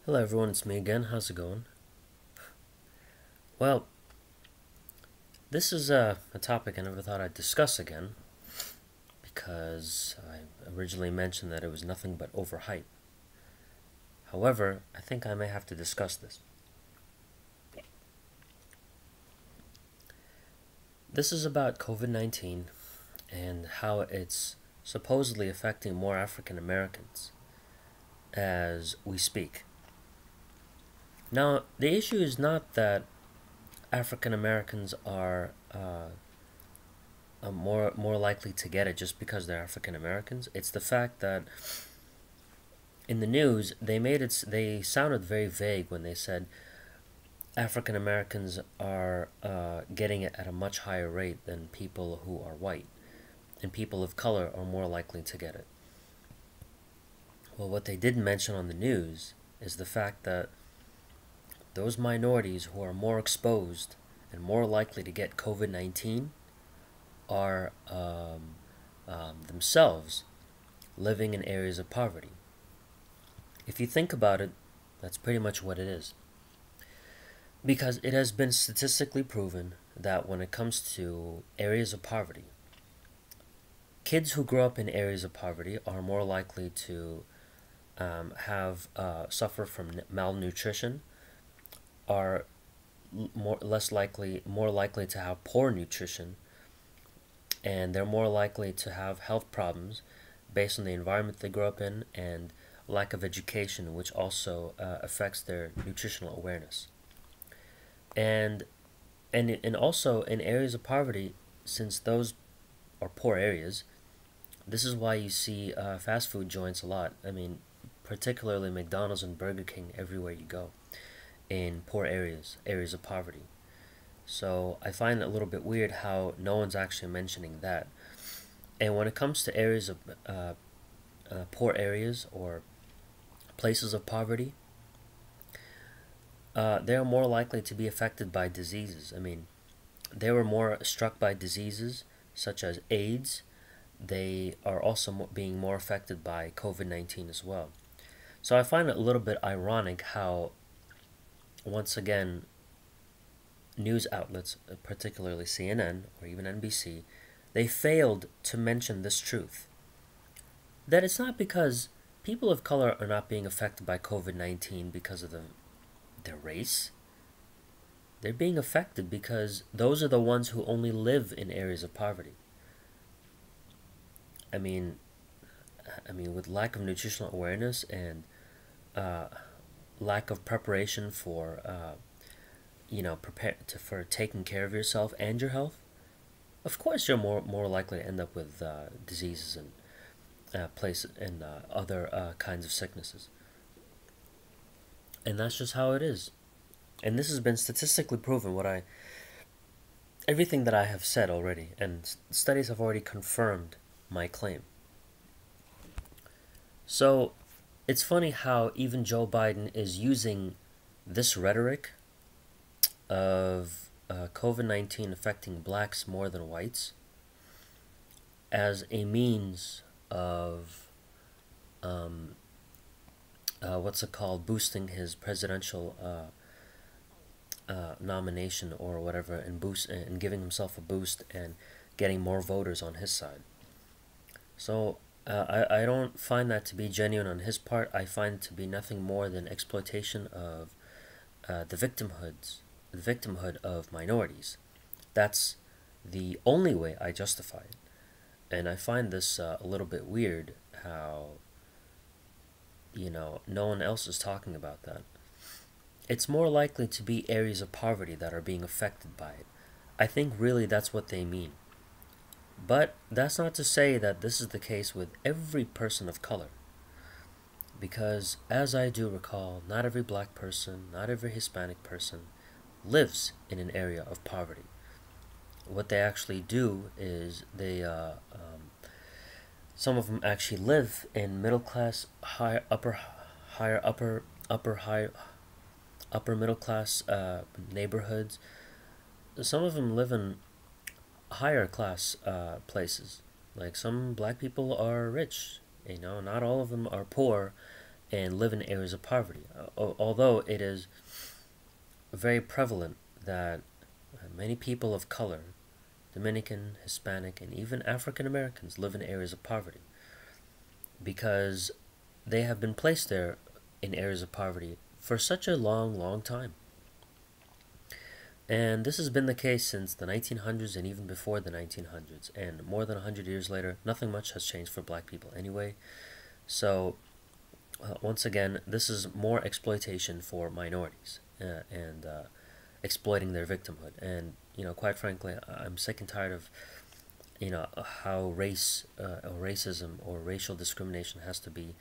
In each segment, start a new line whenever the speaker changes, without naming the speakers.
Hello everyone, it's me again. How's it going? Well, this is a topic I never thought I'd discuss again because I originally mentioned that it was nothing but overhype. However, I think I may have to discuss this. This is about COVID 19 and how it's supposedly affecting more African Americans as we speak. Now, the issue is not that African Americans are more likely to get it just because they're African Americans. It's the fact that in the news they sounded very vague when they said African Americans are getting it at a much higher rate than people who are white, and people of color are more likely to get it. Well, what they didn't mention on the news is the fact that those minorities who are more exposed and more likely to get COVID 19 are themselves living in areas of poverty. If you think about it, that's pretty much what it is. Because it has been statistically proven that when it comes to areas of poverty, kids who grow up in areas of poverty are more likely to have suffer from malnutrition, are more likely to have poor nutrition, and they're more likely to have health problems based on the environment they grow up in and lack of education, which also affects their nutritional awareness. And and also in areas of poverty, since those are poor areas, this is why you see fast food joints a lot. I mean, particularly McDonald's and Burger King everywhere you go in poor areas of poverty. So I find it a little bit weird how no one's actually mentioning that. And when it comes to areas of poor areas or places of poverty, they're more likely to be affected by diseases. I mean, they were more struck by diseases such as AIDS. They are also being more affected by COVID 19 as well. So I find it a little bit ironic how, once again, news outlets, particularly CNN or even NBC, they failed to mention this truth. That it's not because people of color are not being affected by COVID 19 because of their race. They're being affected because those are the ones who only live in areas of poverty. I mean, with lack of nutritional awareness and uh, lack of preparation for for taking care of yourself and your health, of course you're more likely to end up with diseases and other kinds of sicknesses. And that's just how it is. And this has been statistically proven. Everything that I have said already, and studies have already confirmed my claim. So it's funny how even Joe Biden is using this rhetoric of COVID 19 affecting blacks more than whites as a means of what's it called, boosting his presidential nomination or whatever, and giving himself a boost and getting more voters on his side. So I don't find that to be genuine on his part. I find it to be nothing more than exploitation of the victimhood of minorities. That's the only way I justify it. And I find this a little bit weird how, no one else is talking about that. It's more likely to be areas of poverty that are being affected by it. I think really that's what they mean. But that's not to say that this is the case with every person of color. Because, as I do recall, not every black person, not every Hispanic person lives in an area of poverty. What they actually do is some of them actually live in middle class, higher, upper middle class neighborhoods. Some of them live in higher class places. Like some black people are rich, not all of them are poor, and live in areas of poverty. Although it is very prevalent that many people of color, Dominican, Hispanic, and even African Americans, live in areas of poverty because they have been placed there in areas of poverty for such a long, long time. And this has been the case since the 1900s and even before the 1900s. And more than 100 years later, nothing much has changed for black people anyway. So, once again, this is more exploitation for minorities and exploiting their victimhood. And, quite frankly, I'm sick and tired of, how race or racism or racial discrimination has to be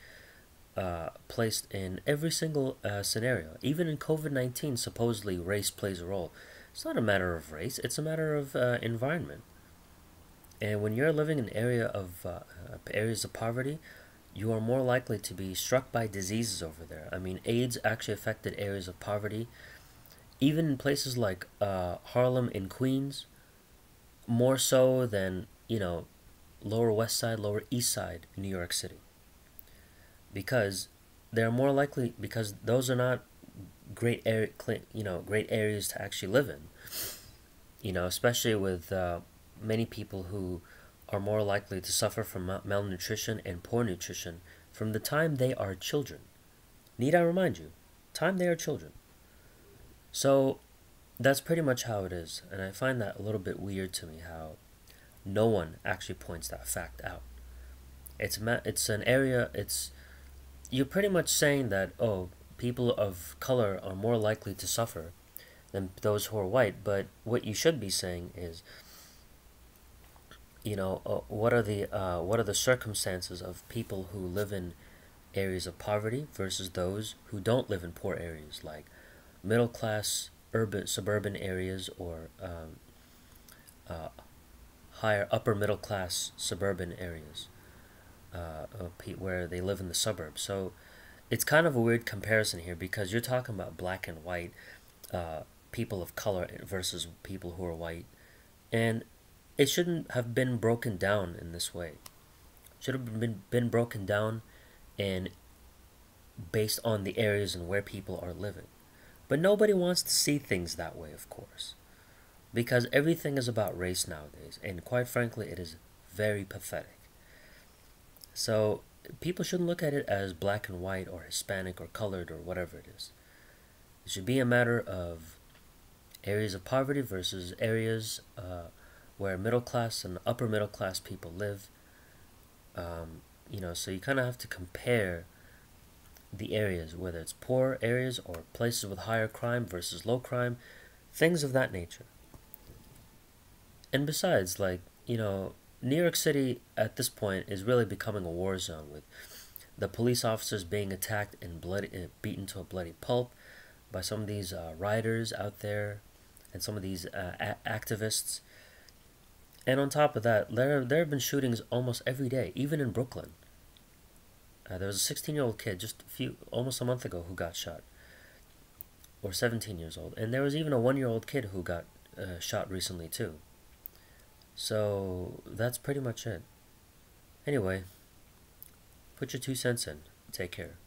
placed in every single scenario. Even in COVID-19, supposedly race plays a role. It's not a matter of race, it's a matter of environment. And when you're living in areas of poverty, you are more likely to be struck by diseases over there. I mean, AIDS actually affected areas of poverty, even in places like Harlem and Queens, more so than, Lower West Side, Lower East Side, New York City. Because they're more likely, because those are not great great areas to actually live in. Especially with many people who are more likely to suffer from malnutrition and poor nutrition from the time they are children. Need I remind you, time they are children. So that's pretty much how it is, and I find that a little bit weird to me how no one actually points that fact out. It's an area. You're pretty much saying that, oh, people of color are more likely to suffer than those who are white, but what you should be saying is, what are the circumstances of people who live in areas of poverty versus those who don't live in poor areas, like middle class urban suburban areas, or higher upper middle class suburban areas, where they live in the suburbs. So it's kind of a weird comparison here because you're talking about black and white, people of color versus people who are white, and it shouldn't have been broken down in this way. It should have been broken down and based on the areas and where people are living. But nobody wants to see things that way, of course, because everything is about race nowadays, and quite frankly, it is very pathetic. So people shouldn't look at it as black and white or Hispanic or colored or whatever it is. It should be a matter of areas of poverty versus areas where middle class and upper middle class people live. So you kind of have to compare the areas, whether it's poor areas or places with higher crime versus low crime, things of that nature. And besides, New York City at this point is really becoming a war zone, with the police officers being attacked and beaten to a bloody pulp by some of these rioters out there and some of these activists. And on top of that, there have been shootings almost every day, even in Brooklyn. There was a 16-year-old kid almost a month ago who got shot, or 17 years old, and there was even a 1-year-old kid who got shot recently too. So that's pretty much it. Anyway, put your 2 cents in. Take care.